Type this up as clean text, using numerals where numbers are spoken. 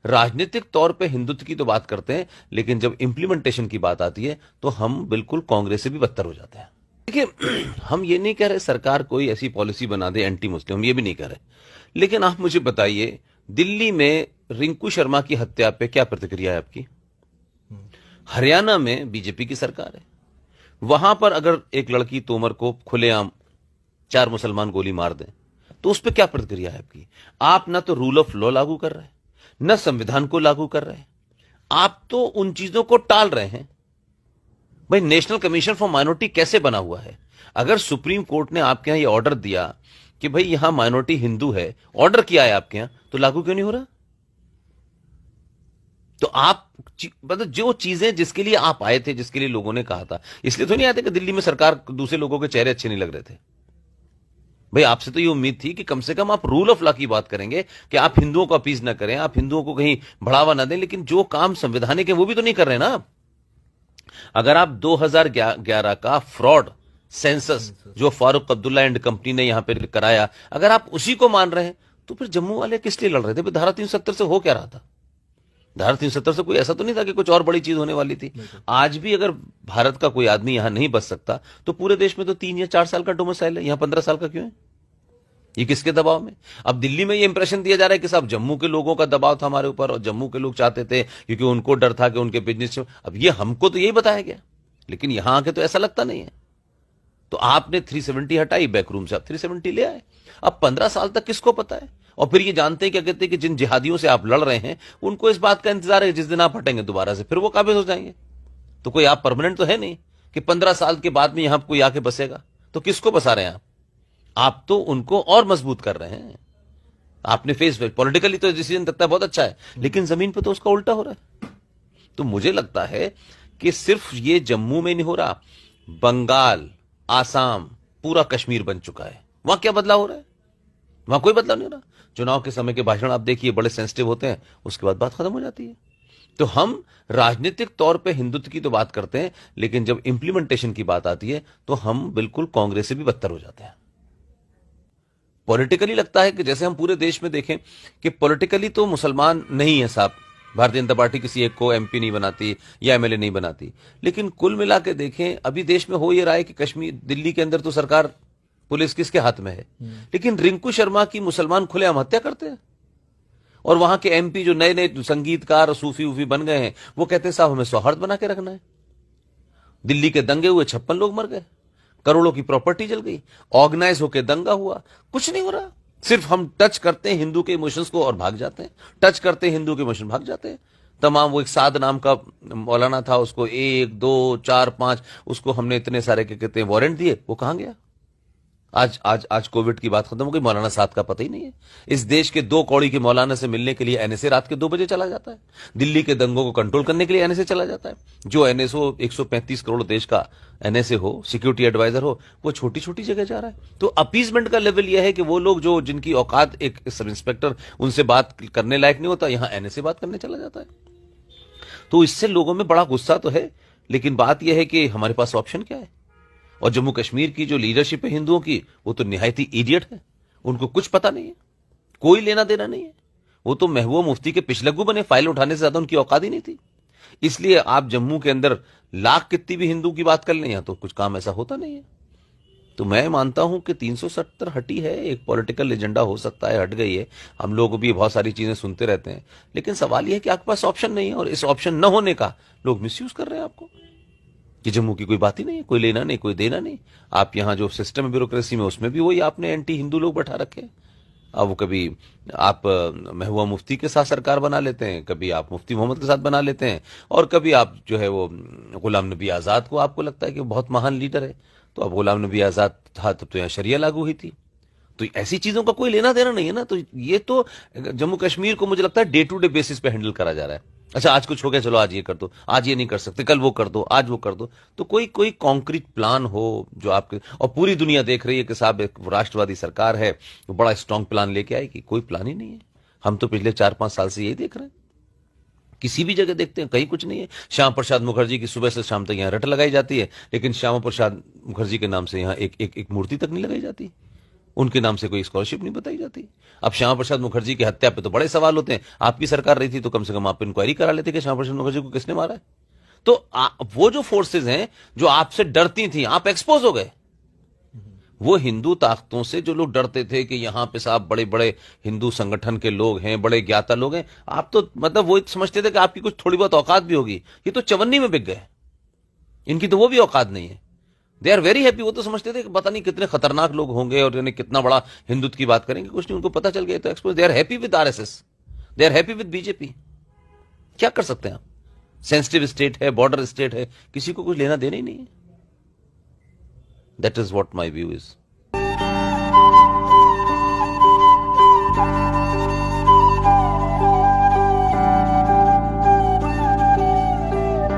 राजनीतिक तौर पे हिंदुत्व की तो बात करते हैं, लेकिन जब इंप्लीमेंटेशन की बात आती है तो हम बिल्कुल कांग्रेस से भी बदतर हो जाते हैं। देखिए, हम ये नहीं कह रहे सरकार कोई ऐसी पॉलिसी बना दे एंटी मुस्लिम, हम ये भी नहीं कह रहे, लेकिन आप मुझे बताइए, दिल्ली में रिंकू शर्मा की हत्या पे क्या प्रतिक्रिया है आपकी? हरियाणा में बीजेपी की सरकार है, वहां पर अगर एक लड़की तोमर को खुलेआम 4 मुसलमान गोली मार दें तो उस पर क्या प्रतिक्रिया है आपकी? आप ना तो रूल ऑफ लॉ लागू कर रहे हैं, न संविधान को लागू कर रहे हैं, आप तो उन चीजों को टाल रहे हैं। भाई, नेशनल कमीशन फॉर माइनॉरिटी कैसे बना हुआ है? अगर सुप्रीम कोर्ट ने आपके यहां यह ऑर्डर दिया कि भाई यहां माइनॉरिटी हिंदू है, ऑर्डर किया है आपके यहां, तो लागू क्यों नहीं हो रहा? तो आप मतलब जो चीजें जिसके लिए आप आए थे, जिसके लिए लोगों ने कहा था, इसलिए तो नहीं आए थे कि दिल्ली में सरकार दूसरे लोगों के चेहरे अच्छे नहीं लग रहे थे। भाई, आपसे तो ये उम्मीद थी कि कम से कम आप रूल ऑफ लॉ की बात करेंगे, कि आप हिंदुओं को अपीज ना करें, आप हिंदुओं को कहीं बढ़ावा ना दें, लेकिन जो काम संवैधानिक है वो भी तो नहीं कर रहे ना। अगर आप 2011 का फ्रॉड सेंसस जो फारूक अब्दुल्ला एंड कंपनी ने यहां पे कराया, अगर आप उसी को मान रहे हैं, तो फिर जम्मू वाले किस लिए लड़ रहे थे? धारा 370 से हो क्या रहा था? धारा 370 से कोई ऐसा तो नहीं था कि कुछ और बड़ी चीज होने वाली थी। आज भी अगर भारत का कोई आदमी यहां नहीं बच सकता, तो पूरे देश में तो 3 या 4 साल का डोमिसाइल है, यहां 15 साल का क्यों है? ये किसके दबाव में? अब दिल्ली में ये इंप्रेशन दिया जा रहा है कि साहब जम्मू के लोगों का दबाव था हमारे ऊपर, और जम्मू के लोग चाहते थे क्योंकि उनको डर था कि उनके बिजनेस। अब ये हमको तो यही बताया गया, लेकिन यहां आके तो ऐसा लगता नहीं है। तो आपने 370 हटाई, बैकरूम से आप 370 ले आए। अब 15 साल तक किसको पता है? और फिर ये जानते हैं, क्या कहते हैं, कि जिन जिहादियों से आप लड़ रहे हैं उनको इस बात का इंतजार है जिस दिन आप हटेंगे दोबारा से फिर वो काबिज हो जाएंगे। तो कोई आप परमानेंट तो है नहीं कि 15 साल के बाद में यहां कोई आके बसेगा। तो किसको बसा रहे हैं आप तो उनको और मजबूत कर रहे हैं। आपने फेस पॉलिटिकली तो डिसीजन लगता है बहुत अच्छा है, लेकिन जमीन पर तो उसका उल्टा हो रहा है। तो मुझे लगता है कि सिर्फ ये जम्मू में नहीं हो रहा, बंगाल, आसाम, पूरा कश्मीर बन चुका है। वहां क्या बदलाव हो रहा है? वहां कोई बदलाव नहीं हो रहा। चुनाव के समय के भाषण आप देखिए, बड़े सेंसिटिव होते हैं, उसके बाद बात खत्म हो जाती है। तो हम राजनीतिक तौर पे हिंदुत्व की तो बात करते हैं, लेकिन जब इंप्लीमेंटेशन की बात आती है तो हम बिल्कुल कांग्रेस से भी बदतर हो जाते हैं। पॉलिटिकली लगता है कि जैसे हम पूरे देश में देखें कि पॉलिटिकली तो मुसलमान नहीं है साहब, भारतीय जनता पार्टी किसी एक को एमपी नहीं बनाती या एमएलए नहीं बनाती, लेकिन कुल मिला के देखें अभी देश में हो ये रहा है कि कश्मीर, दिल्ली के अंदर तो सरकार, पुलिस किसके हाथ में है, लेकिन रिंकू शर्मा की मुसलमान खुलेआम हत्या करते हैं। और वहां के एमपी जो नए नए संगीतकार सूफी उफी बन गए हैं, वो कहते हैं साहब हमें सौहार्द बना के रखना है। दिल्ली के दंगे हुए, 56 लोग मर गए, करोड़ों की प्रॉपर्टी जल गई, ऑर्गेनाइज होकर दंगा हुआ, कुछ नहीं हो रहा। सिर्फ हम टच करते हैं हिंदू के इमोशंस को और भाग जाते हैं, टच करते हैं हिंदू के इमोशन, भाग जाते हैं। तमाम, वो एक साद नाम का मौलाना था, उसको 1, 2, 4, 5, उसको हमने इतने सारे क्या कहते हैं वारंट दिए, वो कहां गया? आज आज आज कोविड की बात खत्म हो गई, मौलाना साद का पता ही नहीं है। इस देश के 2 कौड़ी के मौलाना से मिलने के लिए एनएसए रात के 2 बजे चला जाता है। दिल्ली के दंगों को कंट्रोल करने के लिए एनएसए चला जाता है। जो एनएसओ 135 करोड़ देश का एनएसए हो, सिक्योरिटी एडवाइजर हो, वो छोटी छोटी जगह जा रहा है। तो अपीजमेंट का लेवल यह है कि वो लोग जो जिनकी औकात एक सब इंस्पेक्टर उनसे बात करने लायक नहीं होता, यहां एनएसए बात करने चला जाता है। तो इससे लोगों में बड़ा गुस्सा तो है, लेकिन बात यह है कि हमारे पास ऑप्शन क्या है? और जम्मू कश्मीर की जो लीडरशिप है हिंदुओं की, वो तो निहायती इडियट है, उनको कुछ पता नहीं है, कोई लेना देना नहीं है। वो तो महबूबा मुफ्ती के पिछलग्गू बने, फाइल उठाने से ज्यादा उनकी औकात ही नहीं थी। इसलिए आप जम्मू के अंदर लाख कितनी भी हिंदू की बात कर लें, यहां तो कुछ काम ऐसा होता नहीं है। तो मैं मानता हूं कि 370 हटी है, एक पॉलिटिकल एजेंडा हो सकता है हट गई है, हम लोग भी बहुत सारी चीजें सुनते रहते हैं, लेकिन सवाल यह है कि आपके पास ऑप्शन नहीं है, और इस ऑप्शन न होने का लोग मिसयूज कर रहे हैं आपको, कि जम्मू की कोई बात ही नहीं है, कोई लेना नहीं, कोई देना नहीं। आप यहां जो सिस्टम है ब्यूरोक्रेसी में, उसमें भी वही आपने एंटी हिंदू लोग बैठा रखे हैं। अब वो कभी आप महबूबा मुफ्ती के साथ सरकार बना लेते हैं, कभी आप मुफ्ती मोहम्मद के साथ बना लेते हैं, और कभी आप जो है वो गुलाम नबी आजाद को आपको लगता है कि बहुत महान लीडर है। तो अब गुलाम नबी आजाद था तब तो यहां शरिया लागू हुई थी। तो ऐसी चीजों का कोई लेना देना नहीं है ना। तो ये तो जम्मू कश्मीर को मुझे लगता है डे टू डे बेसिस पे हैंडल करा जा रहा है। अच्छा, आज कुछ हो गया, चलो आज ये कर दो, आज ये नहीं कर सकते, कल वो कर दो, आज वो कर दो। तो कोई कोई कॉन्क्रीट प्लान हो जो आपके, और पूरी दुनिया देख रही है कि साहब एक राष्ट्रवादी सरकार है, वो बड़ा स्ट्रांग प्लान लेके आएगी, कोई प्लान ही नहीं है। हम तो पिछले 4-5 साल से यही देख रहे हैं, किसी भी जगह देखते हैं कहीं कुछ नहीं है। श्याम प्रसाद मुखर्जी की सुबह से शाम तक यहाँ रट लगाई जाती है, लेकिन श्यामा प्रसाद मुखर्जी के नाम से यहाँ एक मूर्ति तक नहीं लगाई जाती। उनके नाम से कोई स्कॉलरशिप नहीं बताई जाती। अब श्यामा प्रसाद मुखर्जी की हत्या पे तो बड़े सवाल होते हैं। आपकी सरकार रही थी तो कम से कम आप इंक्वायरी करा लेते कि श्यामा प्रसाद मुखर्जी को किसने मारा है। तो वो जो फोर्सेज हैं जो आपसे डरती थी, आप एक्सपोज हो गए। वो हिंदू ताकतों से जो लोग डरते थे कि यहां पे साहब बड़े बड़े हिंदू संगठन के लोग हैं, बड़े ज्ञाता लोग हैं, आप तो मतलब वो समझते थे कि आपकी कुछ थोड़ी बहुत औकात भी होगी। ये तो चवन्नी में बिक गए, इनकी तो वो भी औकात नहीं है। They are very happy. वो तो समझते थे कि पता नहीं कितने खतरनाक लोग होंगे और यानी कितना बड़ा हिंदुत्व की बात करेंगे, कुछ नहीं, उनको पता चल गया तो expose. They are happy with RSS, they are happy with BJP. क्या कर सकते हैं आप? सेंसिटिव स्टेट है, बॉर्डर स्टेट है, किसी को कुछ लेना देना ही नहीं है। That is what my view is.